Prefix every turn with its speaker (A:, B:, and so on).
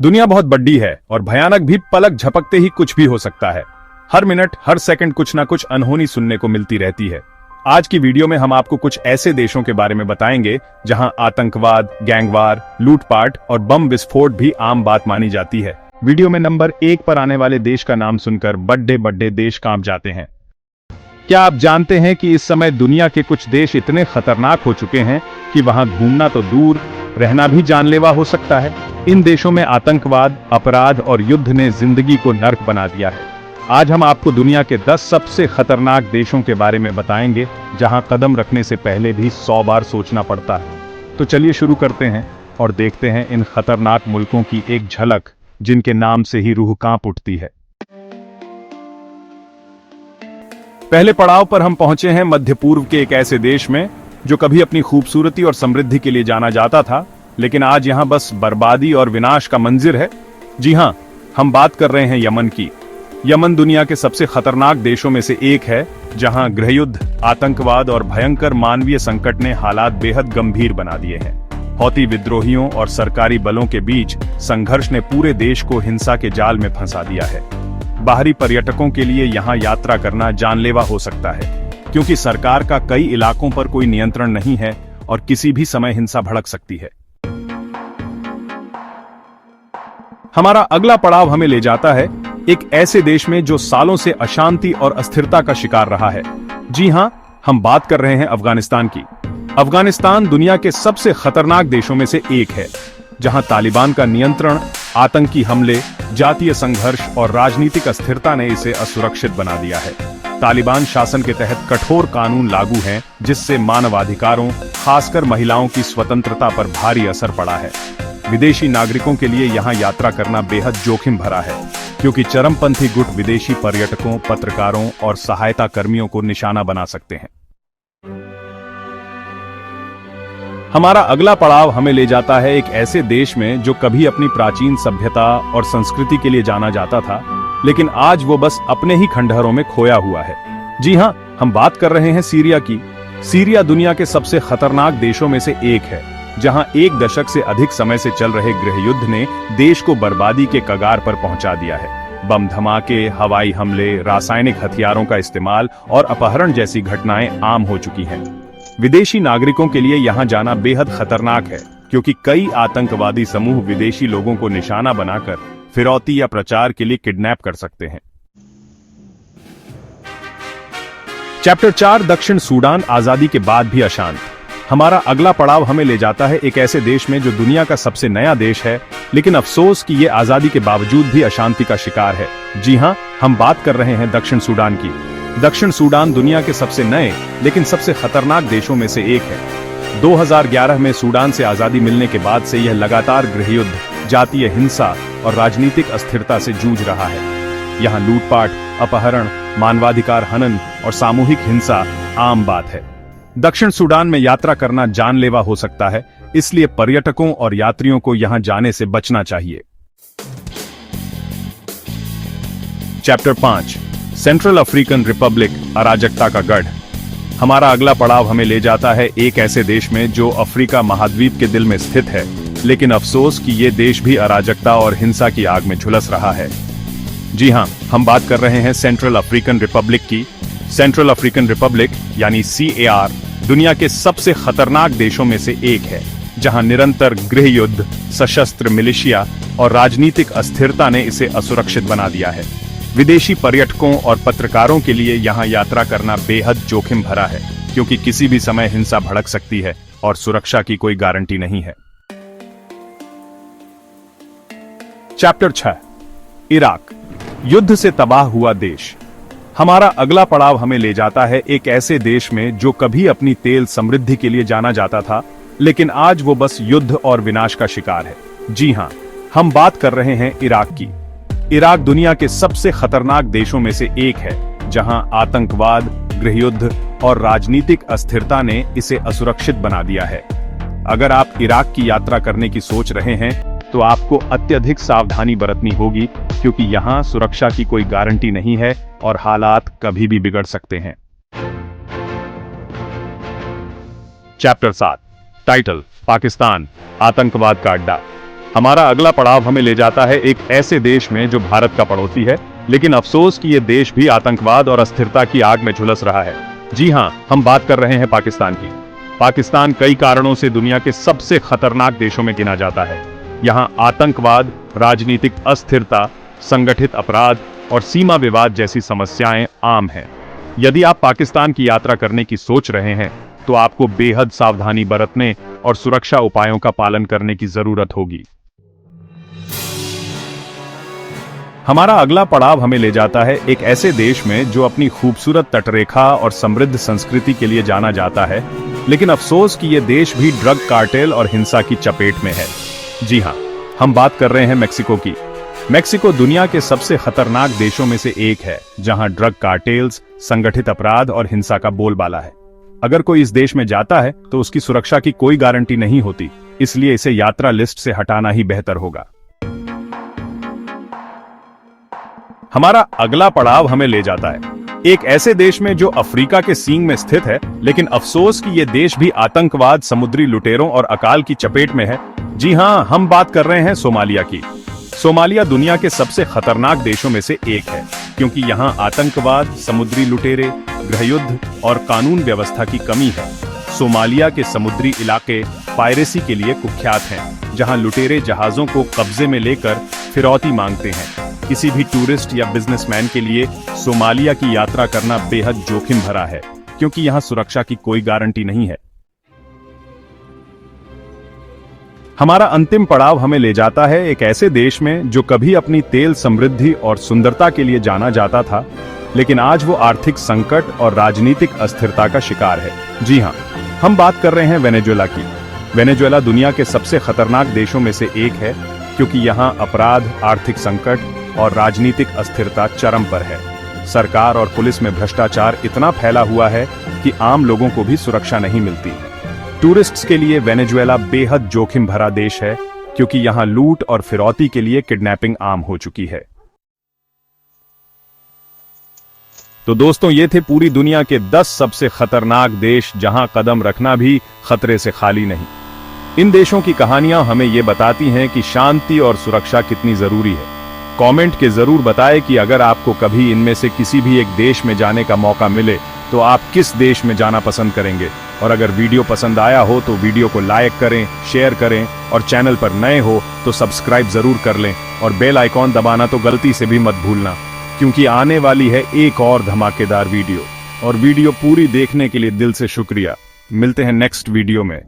A: दुनिया बहुत बड़ी है और भयानक भी, पलक झपकते ही कुछ भी हो सकता है। हर मिनट हर सेकंड कुछ ना कुछ अनहोनी सुनने को मिलती रहती है। आज की वीडियो में हम आपको कुछ ऐसे देशों के बारे में बताएंगे जहां आतंकवाद, गैंगवार, लूटपाट और बम विस्फोट भी आम बात मानी जाती है। वीडियो में नंबर 1 पर आने वाले देश का नाम सुनकर बड़े बड़े देश कांप जाते हैं। क्या आप जानते हैं कि इस समय दुनिया के कुछ देश इतने खतरनाक हो चुके हैं कि वहां घूमना तो दूर, रहना भी जानलेवा हो सकता है। इन देशों में आतंकवाद, अपराध और युद्ध ने जिंदगी को नर्क बना दिया है। आज हम आपको दुनिया के 10 सबसे खतरनाक देशों के बारे में बताएंगे जहां कदम रखने से पहले भी 100 बार सोचना पड़ता है। तो चलिए शुरू करते हैं और देखते हैं इन खतरनाक मुल्कों की एक झलक जिनके नाम से ही रूह कांप उठती है। पहले पड़ाव पर हम पहुंचे हैं मध्य पूर्व के एक ऐसे देश में जो कभी अपनी खूबसूरती और समृद्धि के लिए जाना जाता था, लेकिन आज यहां बस बर्बादी और विनाश का मंजिर है। जी हां, हम बात कर रहे हैं यमन की। यमन दुनिया के सबसे खतरनाक देशों में से एक है, जहां गृहयुद्ध, आतंकवाद और भयंकर मानवीय संकट ने हालात बेहद गंभीर बना दिए हैं। हौती विद्रोहियों और सरकारी बलों के बीच संघर्ष ने पूरे देश को हिंसा के जाल में फंसा दिया है। बाहरी पर्यटकों के लिए यहां यात्रा करना जानलेवा हो सकता है, क्योंकि सरकार का कई इलाकों पर कोई नियंत्रण नहीं है और किसी भी समय हिंसा भड़क सकती है। हमारा अगला पड़ाव हमें ले जाता है एक ऐसे देश में जो सालों से अशांति और अस्थिरता का शिकार रहा है। जी हां, हम बात कर रहे हैं अफगानिस्तान की। अफगानिस्तान दुनिया के सबसे खतरनाक देशों में से एक है, जहां तालिबान का नियंत्रण, आतंकी हमले, जातीय संघर्ष और राजनीतिक अस्थिरता ने इसे असुरक्षित बना दिया है। तालिबान शासन के तहत कठोर कानून लागू हैं, जिससे मानवाधिकारों, खासकर महिलाओं की स्वतंत्रता पर भारी असर पड़ा है। विदेशी नागरिकों के लिए यहां यात्रा करना बेहद जोखिम भरा है, क्योंकि चरमपंथी गुट विदेशी पर्यटकों, पत्रकारों और सहायता कर्मियों को निशाना बना सकते हैं। हमारा अगला पड़ाव हमें ले जाता है एक ऐसे देश में जो कभी अपनी प्राचीन सभ्यता और संस्कृति के लिए जाना जाता था, लेकिन आज वो बस अपने ही खंडहरों में खोया हुआ है। जी हां, हम बात कर रहे हैं सीरिया की। सीरिया दुनिया के सबसे खतरनाक देशों में से एक है, जहां एक दशक से अधिक समय से चल रहे गृहयुद्ध ने देश को बर्बादी के कगार पर पहुंचा दिया है। बम धमाके, हवाई हमले, रासायनिक हथियारों का इस्तेमाल और अपहरण जैसी घटनाएं आम हो चुकी हैं। विदेशी नागरिकों के लिए यहां जाना बेहद खतरनाक है, क्योंकि कई आतंकवादी समूह विदेशी लोगों को निशाना बनाकर फिरौती या प्रचार के लिए किडनैप कर सकते हैं। चैप्टर 4, दक्षिण सूडान, आजादी के बाद भी अशांत। हमारा अगला पड़ाव हमें ले जाता है एक ऐसे देश में जो दुनिया का सबसे नया देश है, लेकिन अफसोस कि ये आजादी के बावजूद भी अशांति का शिकार है। जी हां, हम बात कर रहे हैं दक्षिण सूडान की। दक्षिण सूडान दुनिया के सबसे नए लेकिन सबसे खतरनाक देशों में से एक है। 2011 में सूडान से आजादी मिलने के बाद से यह लगातार गृहयुद्ध, जातीय हिंसा और राजनीतिक अस्थिरता से जूझ रहा है। यहाँ लूटपाट, अपहरण, मानवाधिकार हनन और सामूहिक हिंसा आम बात है। दक्षिण सूडान में यात्रा करना जानलेवा हो सकता है, इसलिए पर्यटकों और यात्रियों को यहां जाने से बचना चाहिए। चैप्टर 5, सेंट्रल अफ्रीकन रिपब्लिक, अराजकता का गढ़। हमारा अगला पड़ाव हमें ले जाता है एक ऐसे देश में जो अफ्रीका महाद्वीप के दिल में स्थित है, लेकिन अफसोस कि ये देश भी अराजकता और हिंसा की आग में झुलस रहा है। जी हां, हम बात कर रहे हैं सेंट्रल अफ्रीकन रिपब्लिक की। सेंट्रल अफ्रीकन रिपब्लिक यानी CAR दुनिया के सबसे खतरनाक देशों में से एक है, जहां निरंतर गृहयुद्ध, सशस्त्र मिलिशिया और राजनीतिक अस्थिरता ने इसे असुरक्षित बना दिया है। विदेशी पर्यटकों और पत्रकारों के लिए यहां यात्रा करना बेहद जोखिम भरा है, क्योंकि किसी भी समय हिंसा भड़क सकती है और सुरक्षा की कोई गारंटी नहीं है। चैप्टर 6, इराक, युद्ध से तबाह हुआ देश। हमारा अगला पड़ाव हमें ले जाता है एक ऐसे देश में जो कभी अपनी तेल समृद्धि के लिए जाना जाता था, लेकिन आज वो बस युद्ध और विनाश का शिकार है। जी हां, हम बात कर रहे हैं इराक की। इराक दुनिया के सबसे खतरनाक देशों में से एक है, जहां आतंकवाद, गृहयुद्ध और राजनीतिक अस्थिरता ने इसे असुरक्षित बना दिया है। अगर आप इराक की यात्रा करने की सोच रहे हैं, तो आपको अत्यधिक सावधानी बरतनी होगी, क्योंकि यहां सुरक्षा की कोई गारंटी नहीं है और हालात कभी भी बिगड़ सकते हैं। चैप्टर 7, टाइटल, पाकिस्तान, आतंकवाद का अड्डा। हमारा अगला पड़ाव हमें ले जाता है एक ऐसे देश में जो भारत का पड़ोसी है, लेकिन अफसोस कि ये देश भी आतंकवाद और अस्थिरता की आग में झुलस रहा है। जी हां, हम बात कर रहे हैं पाकिस्तान की। पाकिस्तान कई कारणों से दुनिया के सबसे खतरनाक देशों में गिना जाता है। यहाँ आतंकवाद, राजनीतिक अस्थिरता, संगठित अपराध और सीमा विवाद जैसी समस्याएं आम हैं। यदि आप पाकिस्तान की यात्रा करने की सोच रहे हैं, तो आपको बेहद सावधानी बरतने और सुरक्षा उपायों का पालन करने की जरूरत होगी। हमारा अगला पड़ाव हमें ले जाता है एक ऐसे देश में जो अपनी खूबसूरत तटरेखा और समृद्ध संस्कृति के लिए जाना जाता है, लेकिन अफसोस कि यह देश भी ड्रग कार्टेल और हिंसा की चपेट में है। जी हां, हम बात कर रहे हैं मेक्सिको की। मेक्सिको दुनिया के सबसे खतरनाक देशों में से एक है, जहां ड्रग कार्टेल्स, संगठित अपराध और हिंसा का बोलबाला है। अगर कोई इस देश में जाता है तो उसकी सुरक्षा की कोई गारंटी नहीं होती, इसलिए इसे यात्रा लिस्ट से हटाना ही बेहतर होगा। हमारा अगला पड़ाव हमें ले जाता है एक ऐसे देश में जो अफ्रीका के सींग में स्थित है, लेकिन अफसोस कि यह देश भी आतंकवाद, समुद्री लुटेरों और अकाल की चपेट में है। जी हां, हम बात कर रहे हैं सोमालिया की। सोमालिया दुनिया के सबसे खतरनाक देशों में से एक है, क्योंकि यहाँ आतंकवाद, समुद्री लुटेरे, गृहयुद्ध और कानून व्यवस्था की कमी है। सोमालिया के समुद्री इलाके पायरेसी के लिए कुख्यात हैं, जहां लुटेरे जहाजों को कब्जे में लेकर फिरौती मांगते हैं। किसी भी टूरिस्ट या बिजनेसमैन के लिए सोमालिया की यात्रा करना बेहद जोखिम भरा है, क्योंकि यहाँ सुरक्षा की कोई गारंटी नहीं है। हमारा अंतिम पड़ाव हमें ले जाता है एक ऐसे देश में जो कभी अपनी तेल समृद्धि और सुंदरता के लिए जाना जाता था, लेकिन आज वो आर्थिक संकट और राजनीतिक अस्थिरता का शिकार है। जी हां, हम बात कर रहे हैं वेनेजुएला की। वेनेजुएला दुनिया के सबसे खतरनाक देशों में से एक है, क्योंकि यहाँ अपराध, आर्थिक संकट और राजनीतिक अस्थिरता चरम पर है। सरकार और पुलिस में भ्रष्टाचार इतना फैला हुआ है कि आम लोगों को भी सुरक्षा नहीं मिलती। टूरिस्ट्स के लिए वेनेजुएला बेहद जोखिम भरा देश है, क्योंकि यहाँ लूट और फिरौती के लिए किडनैपिंग आम हो चुकी है। तो दोस्तों, ये थे पूरी दुनिया के 10 सबसे खतरनाक देश जहां कदम रखना भी खतरे से खाली नहीं। इन देशों की कहानियां हमें ये बताती हैं कि शांति और सुरक्षा कितनी जरूरी है। कमेंट के जरूर बताएं कि अगर आपको कभी इनमें से किसी भी एक देश में जाने का मौका मिले तो आप किस देश में जाना पसंद करेंगे। और अगर वीडियो पसंद आया हो तो वीडियो को लाइक करें, शेयर करें और चैनल पर नए हो तो सब्सक्राइब जरूर कर लें और बेल आइकॉन दबाना तो गलती से भी मत भूलना, क्योंकि आने वाली है एक और धमाकेदार वीडियो। और वीडियो पूरी देखने के लिए दिल से शुक्रिया। मिलते हैं नेक्स्ट वीडियो में।